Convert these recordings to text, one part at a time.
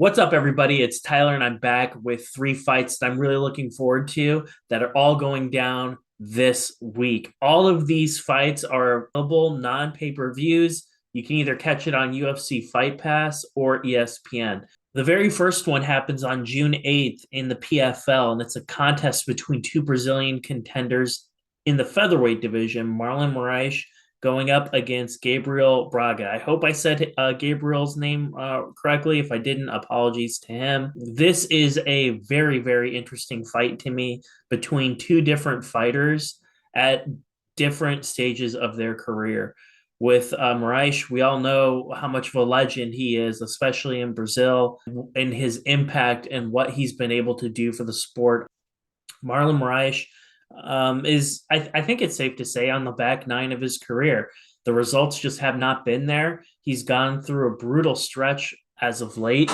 What's up, everybody? It's Tyler, and I'm back with three fights that I'm really looking forward to that are all going down this week. All of these fights are available non-pay-per-views. You can either catch it on UFC Fight Pass or ESPN. The very first one happens on June 8th in the PFL, and it's a contest between two Brazilian contenders in the featherweight division, Marlon Moraes going up against Gabriel Braga. I hope I said Gabriel's name correctly. If I didn't, apologies to him. This is a very, very interesting fight to me between two different fighters at different stages of their career. With Moraes, we all know how much of a legend he is, especially in Brazil, and his impact and what he's been able to do for the sport. Marlon Moraes I think it's safe to say, on the back nine of his career. The results just have not been there. He's gone through a brutal stretch as of late.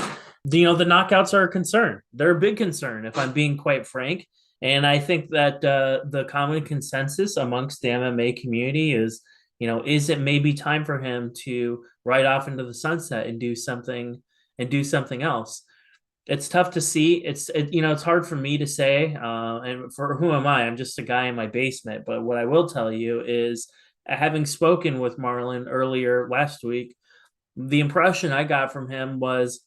The knockouts are a concern. They're a big concern, if I'm being quite frank. And I think that the common consensus amongst the MMA community is it maybe time for him to ride off into the sunset and do something else. It's tough to see. It's hard for me to say. And for who am I? I'm just a guy in my basement. But what I will tell you is, having spoken with Marlon earlier last week, the impression I got from him was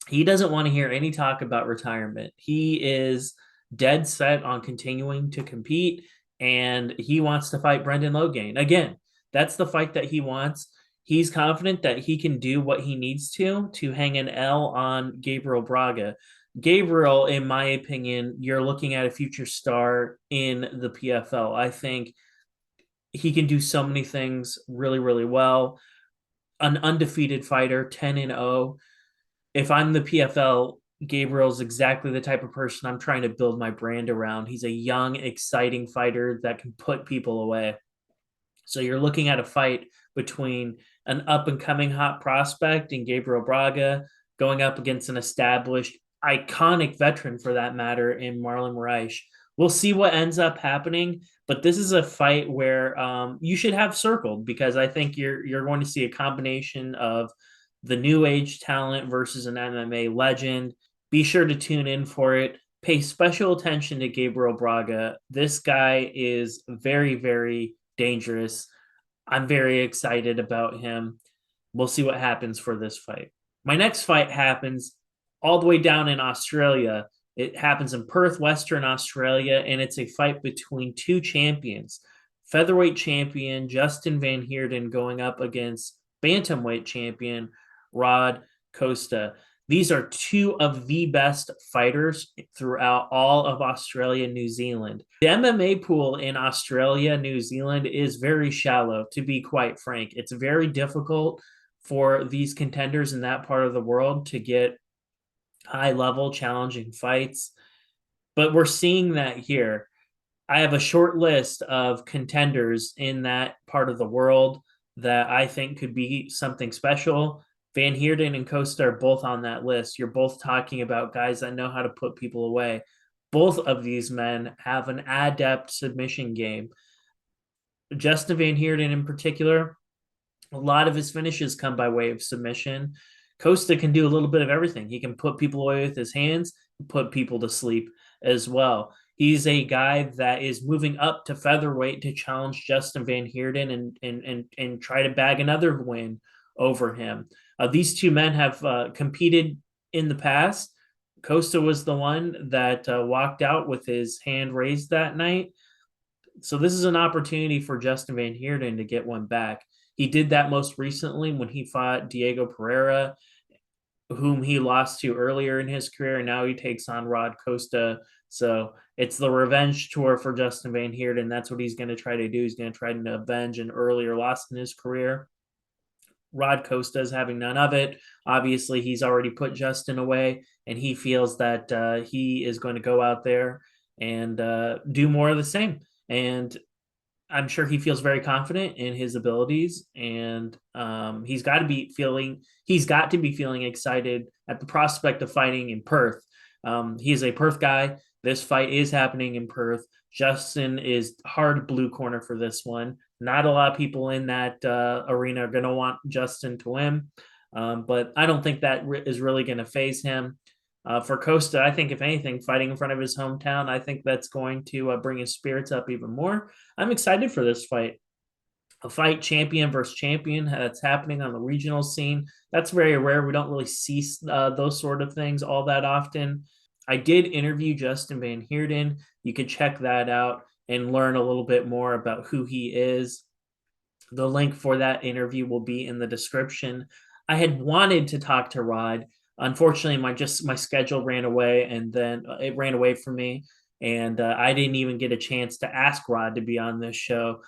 he doesn't want to hear any talk about retirement. He is dead set on continuing to compete, and he wants to fight Brendan Lougane again. That's the fight that he wants. He's confident that he can do what he needs to hang an L on Gabriel Braga. Gabriel, in my opinion, you're looking at a future star in the PFL. I think he can do so many things really, really well. An undefeated fighter, 10-0. If I'm the PFL, Gabriel's exactly the type of person I'm trying to build my brand around. He's a young, exciting fighter that can put people away. So you're looking at a fight between an up and coming hot prospect in Gabriel Braga going up against an established, iconic veteran for that matter in Marlon Moraes. We'll see what ends up happening, but this is a fight where you should have circled, because I think you're going to see a combination of the new age talent versus an MMA legend. Be sure to tune in for it. Pay special attention to Gabriel Braga. This guy is very, very dangerous. I'm very excited about him. We'll see what happens for this fight. My next fight happens all the way down in Australia. It happens in Perth, Western Australia, and it's a fight between two champions. Featherweight champion Justin Van Heerden going up against bantamweight champion Rod Costa. These are two of the best fighters throughout all of Australia and New Zealand. The MMA pool in Australia, New Zealand is very shallow, to be quite frank. It's very difficult for these contenders in that part of the world to get high level, challenging fights. But we're seeing that here. I have a short list of contenders in that part of the world that I think could be something special. Van Heerden and Costa are both on that list. You're both talking about guys that know how to put people away. Both of these men have an adept submission game. Justin Van Heerden in particular, a lot of his finishes come by way of submission. Costa can do a little bit of everything. He can put people away with his hands, put people to sleep as well. He's a guy that is moving up to featherweight to challenge Justin Van Heerden and try to bag another win over him. These two men have competed in the past. Costa was the one that walked out with his hand raised that night. So this is an opportunity for Justin Van Heerden to get one back. He did that most recently when he fought Diego Pereira, whom he lost to earlier in his career, and now he takes on Rod Costa. So it's the revenge tour for Justin Van Heerden. That's what he's going to try to do. He's going to try to avenge an earlier loss in his career. Rod Costa is having none of it. Obviously, he's already put Justin away, and he feels that he is going to go out there and do more of the same. And I'm sure he feels very confident in his abilities, and he's got to be feeling excited at the prospect of fighting in Perth. He is a Perth guy. This fight is happening in Perth. Justin is hard blue corner for this one. Not a lot of people in that arena are going to want Justin to win. But I don't think that is really going to phase him. For Costa, I think if anything, fighting in front of his hometown, I think that's going to bring his spirits up even more. I'm excited for this fight. A fight champion versus champion that's happening on the regional scene. That's very rare. We don't really see those sort of things all that often. I did interview Justin Van Heerden. You can check that out and learn a little bit more about who he is. The link for that interview will be in the description. I had wanted to talk to Rod. Unfortunately, my schedule ran away, and then it ran away from me, and I didn't even get a chance to ask Rod to be on this show,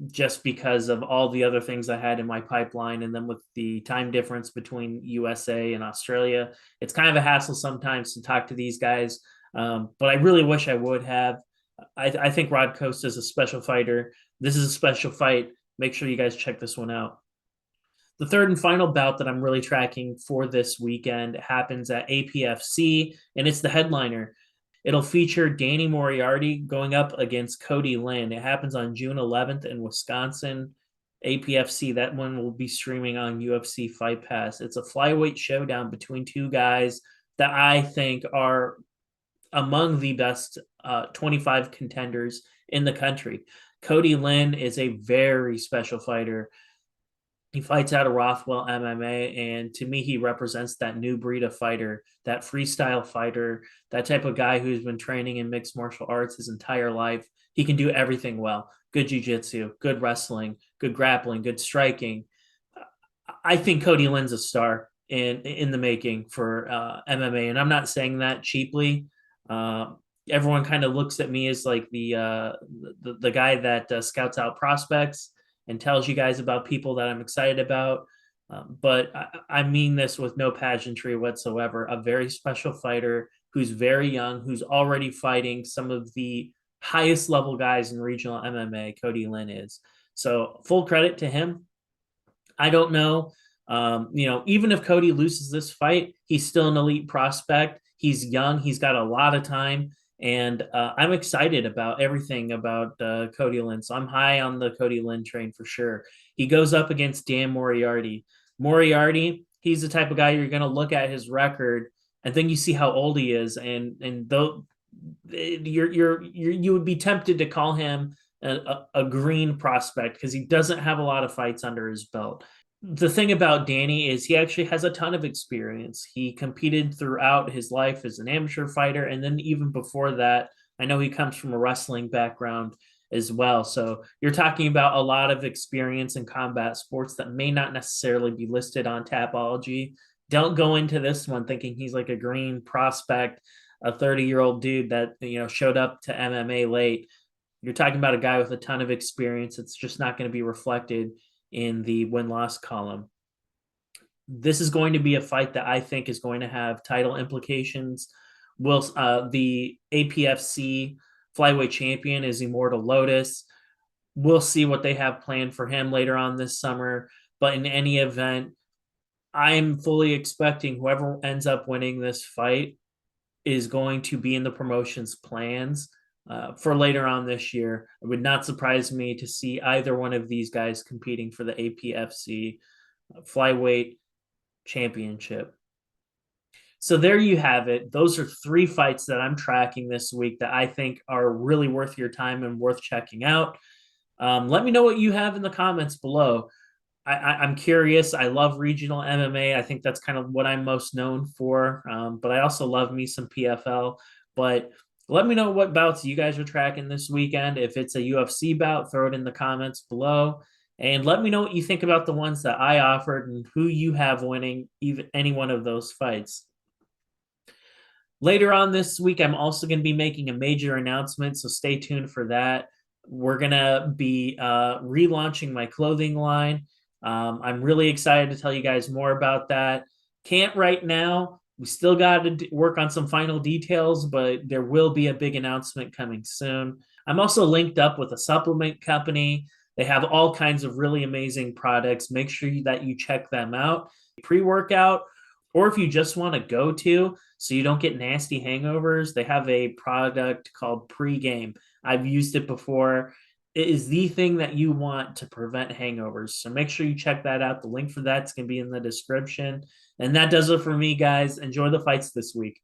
just because of all the other things I had in my pipeline, and then with the time difference between USA and Australia, it's kind of a hassle sometimes to talk to these guys. But I really wish I would have. I think Rod Costa is a special fighter. This is a special fight. Make sure you guys check this one out. The third and final bout that I'm really tracking for this weekend happens at APFC, and it's the headliner. It'll feature Danny Moriarty going up against Cody Linne. It happens on June 11th in Wisconsin. APFC, that one will be streaming on UFC Fight Pass. It's a flyweight showdown between two guys that I think are among the best 25 contenders in the country. Cody Linne is a very special fighter. He fights out of Rothwell MMA, and to me, he represents that new breed of fighter, that freestyle fighter, that type of guy who's been training in mixed martial arts his entire life. He can do everything well. Good jiu-jitsu, good wrestling, good grappling, good striking. I think Cody Linne's a star in the making for MMA, and I'm not saying that cheaply. Uh, Everyone kind of looks at me as like the guy that scouts out prospects and tells you guys about people that I'm excited about. But I mean this with no pageantry whatsoever. A very special fighter who's very young, who's already fighting some of the highest level guys in regional MMA. Cody Linne is. So full credit to him. I don't know. Even if Cody loses this fight, he's still an elite prospect. He's young. He's got a lot of time. And I'm excited about everything about Cody Linne. So I'm high on the Cody Linne train for sure. He goes up against Dan Moriarty. Moriarty, he's the type of guy you're going to look at his record and then you see how old he is, and though you would be tempted to call him a green prospect because he doesn't have a lot of fights under his belt. The thing about Danny is he actually has a ton of experience. He competed throughout his life as an amateur fighter. And then even before that, I know he comes from a wrestling background as well. So you're talking about a lot of experience in combat sports that may not necessarily be listed on Tapology. Don't go into this one thinking he's like a green prospect, a 30-year-old dude that, showed up to MMA late. You're talking about a guy with a ton of experience. It's just not going to be reflected in the win-loss column. This is going to be a fight that I think is going to have title implications. The APFC flyweight champion is Immortal Lotus. We'll see what they have planned for him later on this summer. But in any event, I'm fully expecting whoever ends up winning this fight is going to be in the promotion's plans for later on this year. It would not surprise me to see either one of these guys competing for the APFC flyweight championship. So there you have it. Those are 3 fights that I'm tracking this week that I think are really worth your time and worth checking out. Let me know what you have in the comments below. I'm curious. I love regional MMA. I think that's kind of what I'm most known for. But I also love me some PFL. But let me know what bouts you guys are tracking this weekend. If it's a UFC bout, throw it in the comments below. And let me know what you think about the ones that I offered and who you have winning any one of those fights. Later on this week, I'm also going to be making a major announcement, so stay tuned for that. We're going to be relaunching my clothing line. I'm really excited to tell you guys more about that. Can't right now. We still got to work on some final details, but there will be a big announcement coming soon. I'm also linked up with a supplement company. They have all kinds of really amazing products. Make sure that you check them out. Pre-workout, or if you just want to go to so you don't get nasty hangovers, they have a product called PREGAME. I've used it before. it is the thing that you want to prevent hangovers. So make sure you check that out. The link for that's going to be in the description. And that does it for me, guys. Enjoy the fights this week.